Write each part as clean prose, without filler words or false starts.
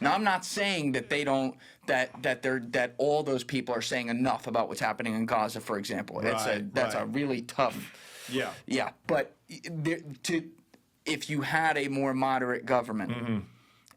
Now, I'm not saying that they don't that all those people are saying enough about what's happening in Gaza, for example. That's a really tough. Yeah. Yeah, but if you had a more moderate government. Mm-hmm.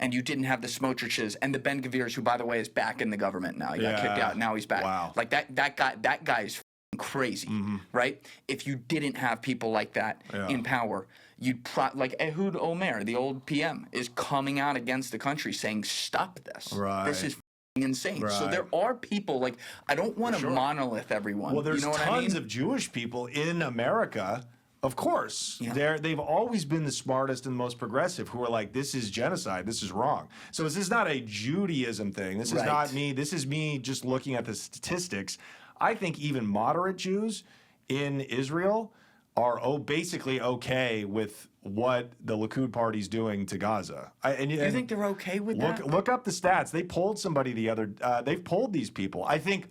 And you didn't have the Smotriches and the Ben Gvirs, who, by the way, is back in the government now. He got kicked out. Now he's back. Wow. Like that guy is crazy, right? If you didn't have people like that in power, you'd like Ehud Omer, the old PM, is coming out against the country saying, "Stop this. Right. This is insane." Right. So there are people like I don't want to monolith everyone. Well, there's you know what tons I mean? of Jewish people in America. Of course, they've always been the smartest and most progressive who are like, this is genocide, this is wrong. So this is not a Judaism thing. This is not me. This is me just looking at the statistics. I think even moderate Jews in Israel are basically okay with what the Likud party's doing to Gaza. You think they're okay with that? Look up the stats. They polled somebody they've polled these people. I think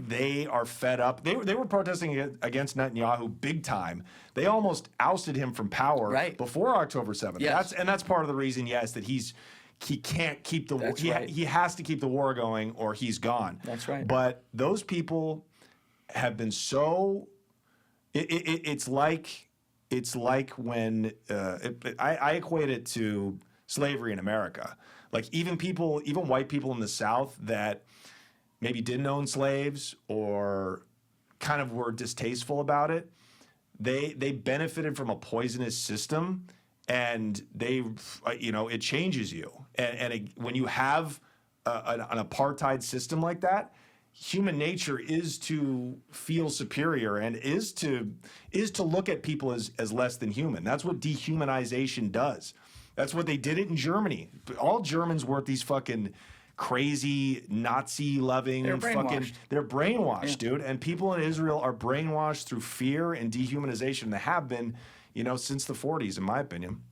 they are fed up. They were protesting against Netanyahu big time. They almost ousted him from power before October 7th. Yes. That's part of the reason, that he can't keep the war. He has to keep the war going or he's gone. That's right. But those people have been so. It's like when I equate it to slavery in America. Like even white people in the South that maybe didn't own slaves or kind of were distasteful about it, they benefited from a poisonous system, and it changes you. And when you have an apartheid system like that, human nature is to feel superior and is to look at people as less than human. That's what dehumanization does. That's what they did it in Germany. All Germans weren't these fucking crazy Nazi-loving they're brainwashed, dude. And people in Israel are brainwashed through fear and dehumanization. They have been, since the 40s, in my opinion.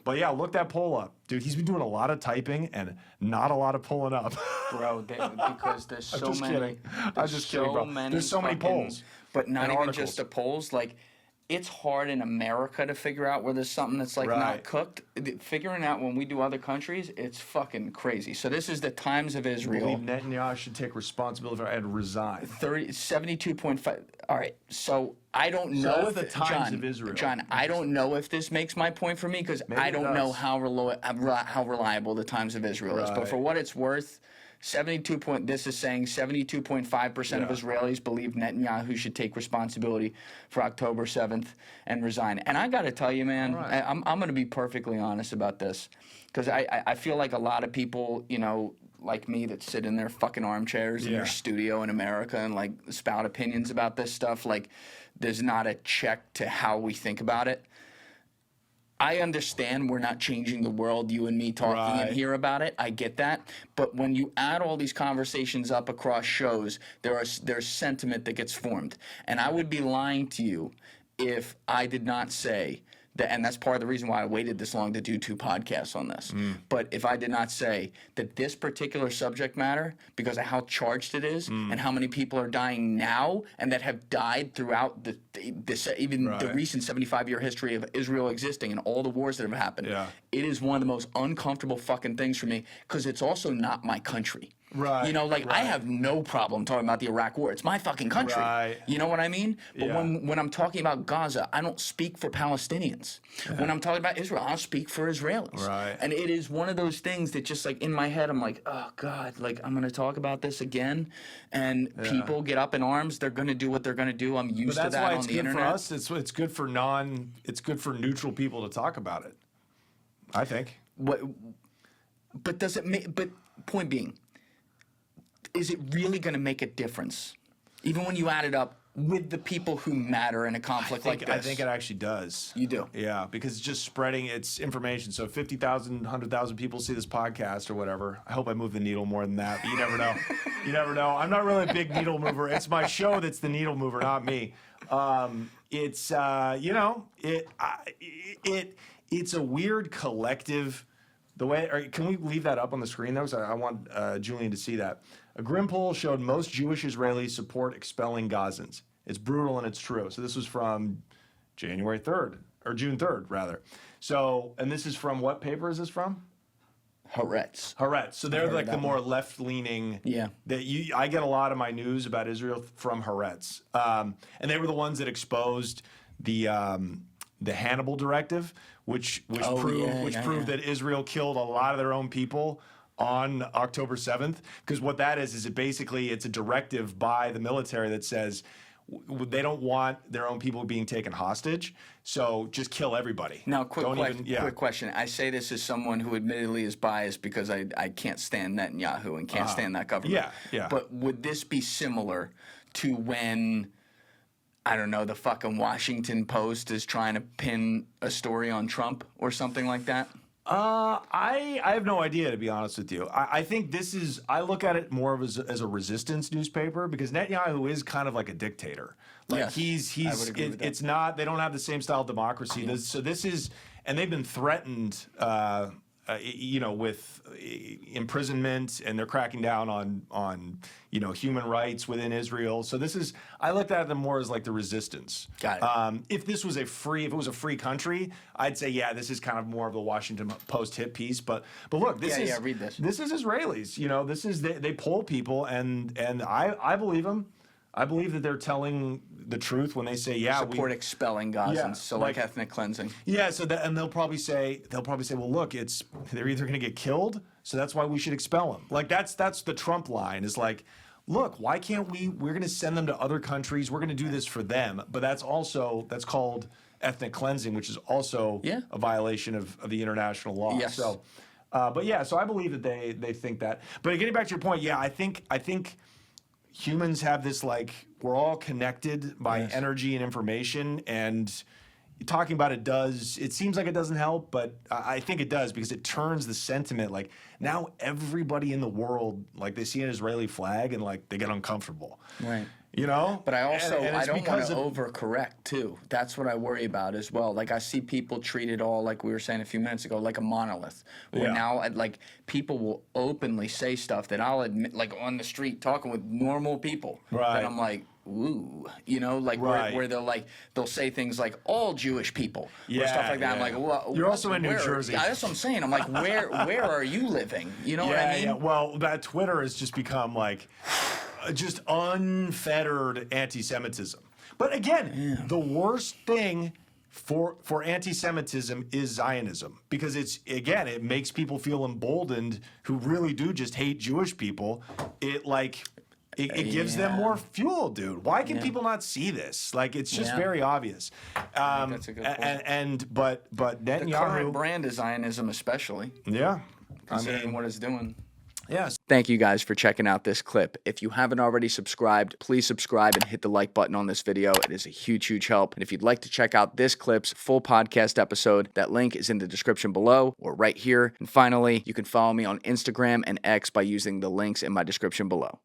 But yeah, look that poll up. Dude, he's been doing a lot of typing and not a lot of pulling up. Bro, because there's so many. I'm just kidding, bro. There's so many polls. But not even just the polls. Like, it's hard in America to figure out where there's something that's like not cooked. Figuring out when we do other countries, it's fucking crazy. So this is the Times of Israel. I believe Netanyahu should take responsibility for it and resign. 72.5. All right. So I don't know if the Times of Israel. John, I don't know if this makes my point for me because I don't know how reliable the Times of Israel is. But for what it's worth, this is saying 72.5% of Israelis believe Netanyahu should take responsibility for October 7th and resign. And I got to tell you, man, I'm going to be perfectly honest about this because I feel like a lot of people, like me that sit in their fucking armchairs in their studio in America and like spout opinions about this stuff, like there's not a check to how we think about it. I understand we're not changing the world, you and me talking in here about it. I get that. But when you add all these conversations up across shows, there's sentiment that gets formed. And I would be lying to you if I did not say that, and that's part of the reason why I waited this long to do 2 podcasts on this. But if I did not say that this particular subject matter, because of how charged it is and how many people are dying now and that have died throughout the recent 75-year history of Israel existing and all the wars that have happened, it is one of the most uncomfortable fucking things for me because it's also not my country. Right. I have no problem talking about the Iraq War. It's my fucking country. Right. You know what I mean? But when I'm talking about Gaza, I don't speak for Palestinians. When I'm talking about Israel, I'll speak for Israelis. Right. And it is one of those things that just like in my head, I'm like, oh God, like I'm going to talk about this again. And people get up in arms. They're going to do what they're going to do. I'm used to that on the internet. That's why it's good for us. It's good for neutral people to talk about it, I think. But does it make, but point being, is it really going to make a difference, even when you add it up with the people who matter in a conflict like this? I think it actually does. You do? Yeah, because it's just spreading its information. So 50,000, 100,000 people see this podcast or whatever. I hope I move the needle more than that, but you never know. You never know. I'm not really a big needle mover. It's my show that's the needle mover, not me. It's a weird collective. Can we leave that up on the screen though? I want Julian to see that. A Grim poll showed most Jewish Israelis support expelling Gazans. It's brutal and it's true. So this was from January 3rd, or June 3rd, rather. So, and this is from what paper is this from? Haaretz. Haaretz. So they're like the more left-leaning. Yeah. I get a lot of my news about Israel from Haaretz, and they were the ones that exposed the Hannibal Directive, which proved that Israel killed a lot of their own people on October 7th. Because what that is it basically it's a directive by the military that says they don't want their own people being taken hostage, so just kill everybody. Now, quick question. I say this as someone who admittedly is biased because I can't stand Netanyahu and can't stand that government. Yeah. But would this be similar to when, I don't know, the fucking Washington Post is trying to pin a story on Trump or something like that? I have no idea, to be honest with you. I think I look at it more of as a resistance newspaper, because Netanyahu is kind of like a dictator. Like yes, it's not, they don't have the same style of democracy. And they've been threatened, with imprisonment, and they're cracking down on human rights within Israel. So I looked at them more as like the resistance. Got it. If it was a free country, I'd say this is kind of more of the Washington Post hit piece. But look, read this. This is Israelis. They poll people, and I believe them. I believe that they're telling the truth when they say, support expelling Gazans, so like ethnic cleansing. Yeah, and they'll probably say, well, look, they're either going to get killed, so that's why we should expel them. Like that's the Trump line, is like, look, why can't we're going to send them to other countries, we're going to do this for them, but that's called ethnic cleansing, which is also a violation of the international law. Yes. So, so I believe that they think that. But getting back to your point, I think humans have this, like, we're all connected by energy and information, and talking about it seems like it doesn't help, but I think it does, because it turns the sentiment. Like, now everybody in the world, like, they see an Israeli flag and, like, they get uncomfortable. Right. But I also I don't want to overcorrect too. That's what I worry about as well. Like, I see people treat it all, like we were saying a few minutes ago, like a monolith. Where now, like, people will openly say stuff that I'll admit, like on the street talking with normal people. Right. And I'm like, ooh, where they'll say things like all Jewish people or stuff like that. I'm like, well, you're also in New Jersey. That's what I'm saying. I'm like, where are you living? You know what I mean? Yeah. Well, that Twitter has just become like just unfettered anti-Semitism. But again, the worst thing for anti-Semitism is Zionism, because it makes people feel emboldened who really do just hate Jewish people. It gives them more fuel, dude. Why can people not see this? Like, it's just very obvious. That's a good point. But Netanyahu, the current brand is Zionism, especially. Yeah, Considering what it's doing. Yes. Thank you guys for checking out this clip. If you haven't already subscribed, please subscribe and hit the like button on this video. It is a huge, huge help. And if you'd like to check out this clip's full podcast episode, that link is in the description below or right here. And finally, you can follow me on Instagram and X by using the links in my description below.